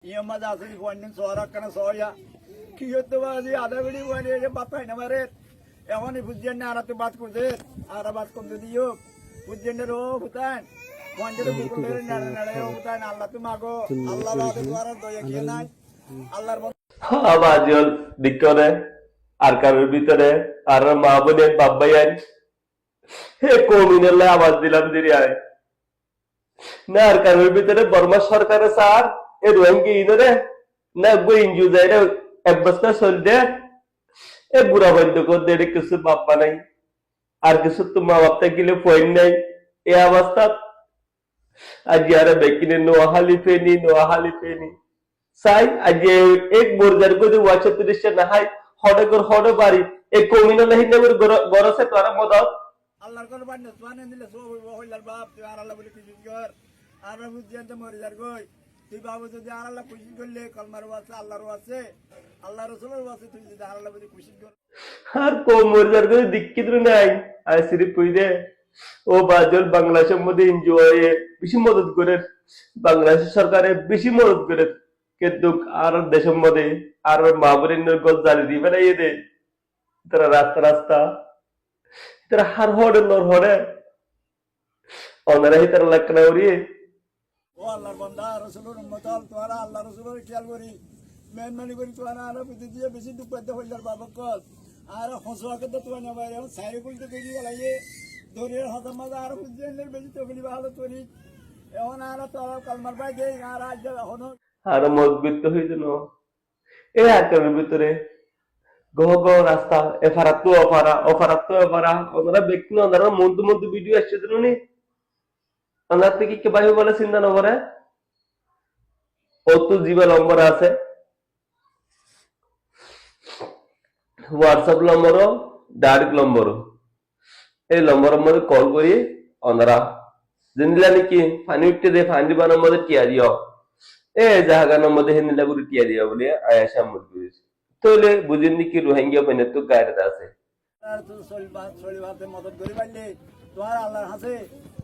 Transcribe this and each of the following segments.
Yamada is one in Sorakana Soya. Kyoto the other video when it is Papa never it. I want to put Jenna to Batku there. Arabat come to the yoke. Put General Hutan. Wanted to put Hutan, Allah to Mago, Allah to Guara, Allah. আবাজল দিকরে আর কারোর ভিতরে আর মা বোনের বাবাইয়ান হে কমিনেলে আওয়াজ দিলাম দিরিয়ায় না আর কারোর ভিতরে বর্মা সরকারে স্যার এ রোহিঙ্গি ইনরে না গো ইনজু যাইরে এবস্তা চলদে এ বুড়া বন্ধ কর দে কিছু বাপ্পা নাই আর কিছু তো মা বাপটা গিলে পয়েন্ট নাই এই অবস্থা আজ ইয়ারে বেকিনে নোহালি ফেনি সাই আজে এক বোরজার কো ওয়াচে তুরিশে না হাই হডে কর হডে বাড়ি এক কমিনো লাহি নেবর গরসে তোরা মদত আল্লাহর কোন বান্না তোয়ানে দিলে সব হইলার বাপ তুই আর আল্লাহ বলে কিছু কর আর বুঝিয়ান তো মরিজার কই তুই বাবু যদি আর আল্লাহ খুশি করলে কলমার ওয়াসে আল্লাহর ওয়াসে আল্লাহ রাসূলের ওয়াসে তুই যদি আর আল্লাহ বলে খুশি কর আর কো মরিজার কো দিক্কিত নাই আই সিরি কই দে ও বাজল বাংলাদেশের মধ্যে এনজয় বেশি মদত করে বাংলাদেশ সরকারে বেশি মদত করে কিন্তু আর দেশের মধ্যে আর মাহবুরিনের গজ জারি দিবে না এদে তারা রাস্তা তারা হার হড়ে নর হড়ে অনারাই তারা লাকনা উড়িয়ে ও আল্লাহর বান্দা রাসূলের উম্মতাল তোরা আল্লাহ রাসূলের খেয়াল করি মেহমানি করি তোরা আর বুঝি দিয়ে বেশি দুঃখ পেতে হইলার বাবা কল আর হসওয়াকে তো তোরা না বাইরে সাইকুল তো দেখি গলাইয়ে দরিয়ার হাতে মাঝে আর বুঝিয়ে বেশি তকলিফ ভালো তোরি এখন আর তোরা কালমার ভাই দেই আর আজ হনো আর মজবুত হইছে ন এই আকারের ভিতরে গহ রাস্তা এফারাত অফারা ওনারা ব্যক্তি না ওনারা মন্দ ভিডিও আসছে নি ওনার থেকে কি ভাই বলে চিন্তা না করে ও তো জিবা নম্বর আছে হোয়াটসঅ্যাপ নম্বর ডাইরেক্ট নম্বর এই নম্বরের মধ্যে কল করি ওনারা জিনিলা নাকি ফানি উঠতে দে ফানি বানার মধ্যে টিয়া দিও এ জাহাগানোর মধ্যে হেনিলা করে টিয়া দিও বলে আয়াসা মুদ করেছে তাহলে বুঝেন নাকি রোহিঙ্গা বানে তো গায়রত আছে আর তো সলিবাতে মদত করি পাইলে তোমার আল্লাহর হাসে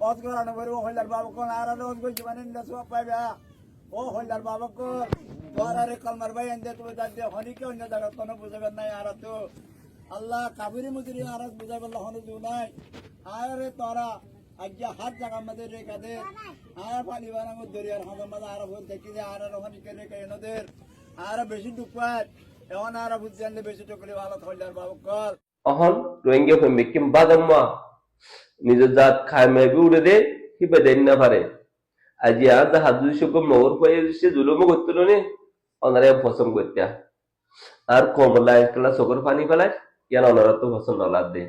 অত করানো করে ও হইলার বাবা কোন আর অত কই জীবনে সব পাইবা ও হইলার বাবা কোন তোমার আরে কলমার ভাই এন্ডে তুমি দাদি হনিকে অন্য জায়গা কোনো বুঝাবেন নাই আর তো আল্লাহ কাবিরি মুজরি আর বুঝাবেন হনো দু নাই আরে তোরা আজ হাত জায়গা মধ্যে রেখা দে আর পানি বানাবো দরিয়ার হাতে মধ্যে আর ভুল দেখি যে আর হনিকে রেখে এনদের আর বেশি দুপাত এখন আর বুঝছেন বেশি টকলি ভালো হইলার বাবা কল অহন রোহিঙ্গা ফেমে কিম বাদাম্মা নিজের জাত খায় মেবি উড়ে দে হিবে দেন না পারে আজি আর হাত যদি সকম নগর পাই সে জুলুম করতে নে ওনারা পছন্দ করতে আর কমলা একলা চোখের পানি পেলায় ইয়ান ওনারা তো পছন্দ নলাদ দে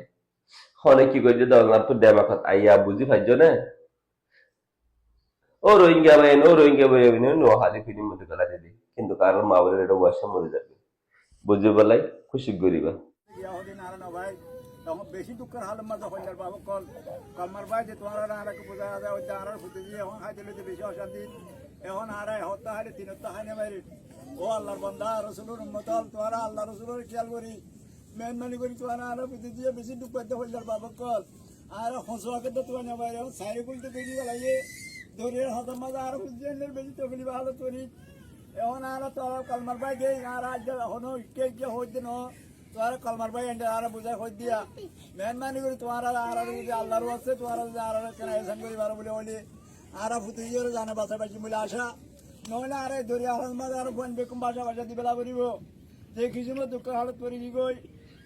হনে কি করে যে ওনার তো ডেমাখাত আইয়া বুঝি পাইছো না ও রোহিঙ্গা ভাই নোহালি ফিল্ম মধ্যে গলা দিদি কিন্তু কারণ মা বলে এটা বয়সে মরে যাবে বুঝে বেলায় খুশি করিবা ভাই তখন বেশি দুঃখের হালের মাঝে হইলার বাবা কল কলমার ভাই যে তোমার আর বোঝা যায় ওই আর ফুটে দিয়ে এখন খাই দিলে বেশি অশান্তি এখন আর হত্যা হাইলে তিন হত্যা হাইনে বাইরে ও আল্লাহর বান্দা রসুলের উম্মতাল তোরা আল্লাহ রসুলের খেয়াল করি মেহমানি করি তোমার আর ফুটে দিয়ে বেশি দুঃখ পেতে হইলার বাবা কল আর হসওয়াকে তো তোমার বাইরে এখন সাইকুল তো দেখি গলাইয়ে দরিয়ার হাতের মাঝে আর ফুটে বেশি তকলি ভালো তোরি এখন আর তোরা কলমার ভাই দেই আর আজ এখনো কে হইতে ন তোমার কলমার ভাই এন্ডে আর বুঝাই হই দিয়া মেহমানি করি তোমার আর যদি আল্লাহর আছে তোমার আর কেন এসান করি ভালো বলে বলি আর ফুটে দিয়ে জানে বাসা বাসি বলে আসা নইলে আর দরিয়া হাল মাঝে আর বোন বেকুম বাসা দিবেলা করিব যে কিছু দুঃখ হালত করি গই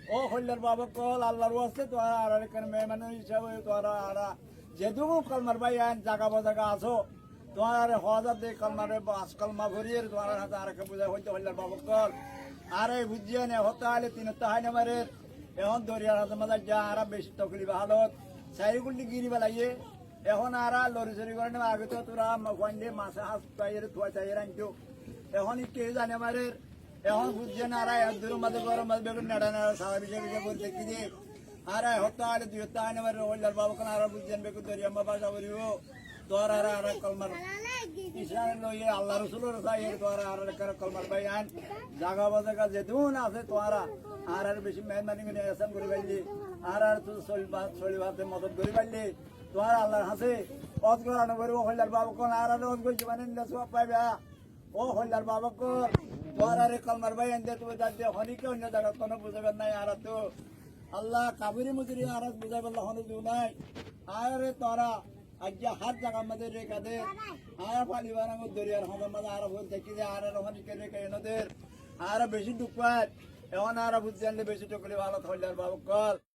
ও হইলার বাবা কল আল্লাহর আছে তোমার আর কেন মেহমানি হিসাবে তোমার আর যেটুকু কলমার ভাই আইন জাগা বাজাগা আছো তোমার আর হাজার দিয়ে কলমারে বাস কলমা ভরিয়ে তোমার হাতে আর বুঝাই হইতে হইলার বাবা কল আরে বুঝিয়ে নে হতে হলে তিন হতে হয় না মারে এখন দরিয়ার হাতে মাঝে যা আর বেশি তকলিফ হালত সাইকুলটি গিরি বেলাইয়ে এখন আর লরি চরি করে নেবে আগে তো তোরা ওয়ান্ডে মাছে হাত পাইয়ে থুয়া চাইয়ে রাখতো এখন কে জানে মারে এখন বুঝছে না আর এক দূরের মাঝে গরম মাঝে বেগুন নেড়া সারা বিষয় করে দেখি যে আর হতে হলে দুই হতে হয় না মারে হইলার বাবা কোন আর বুঝছেন বেগুন দরিয়া বাসা করিব তোর আর কলমার ইসলামের লইয়ে আল্লাহ রসুলের চাইয়ে তোর আর কলমার ভাই আন জাগা বাজাগা যেতুন আছে তোরা আর বেশি মেহমানি করে এসান করে পাইলি আর তো চলিবাতে মদত করে পাইলি তোর আল্লাহর হাসে অত করানো করবো হইলার বাবা কোন আর অত করছি মানে সব পাইবা ও হল্লার বাবা কর তোর আরে কলমার ভাই এনে তুমি দাঁড়িয়ে হনিকে অন্য জায়গা কোনো বুঝাবেন নাই আর তো আল্লাহ কাবিরি মুজুরি আর বুঝাবেন হনি দিও নাই আরে তোরা আজ হাত জায়গা মধ্যে রেখা দে আর পালিবার আমার দরিয়ার হমের মাঝে আর ভুল দেখি যে আর হনিকে রেখে এনদের আর বেশি দুঃখ পায় এখন আর বুঝতে বেশি টুকলি ভালো হল্লার বাবা কর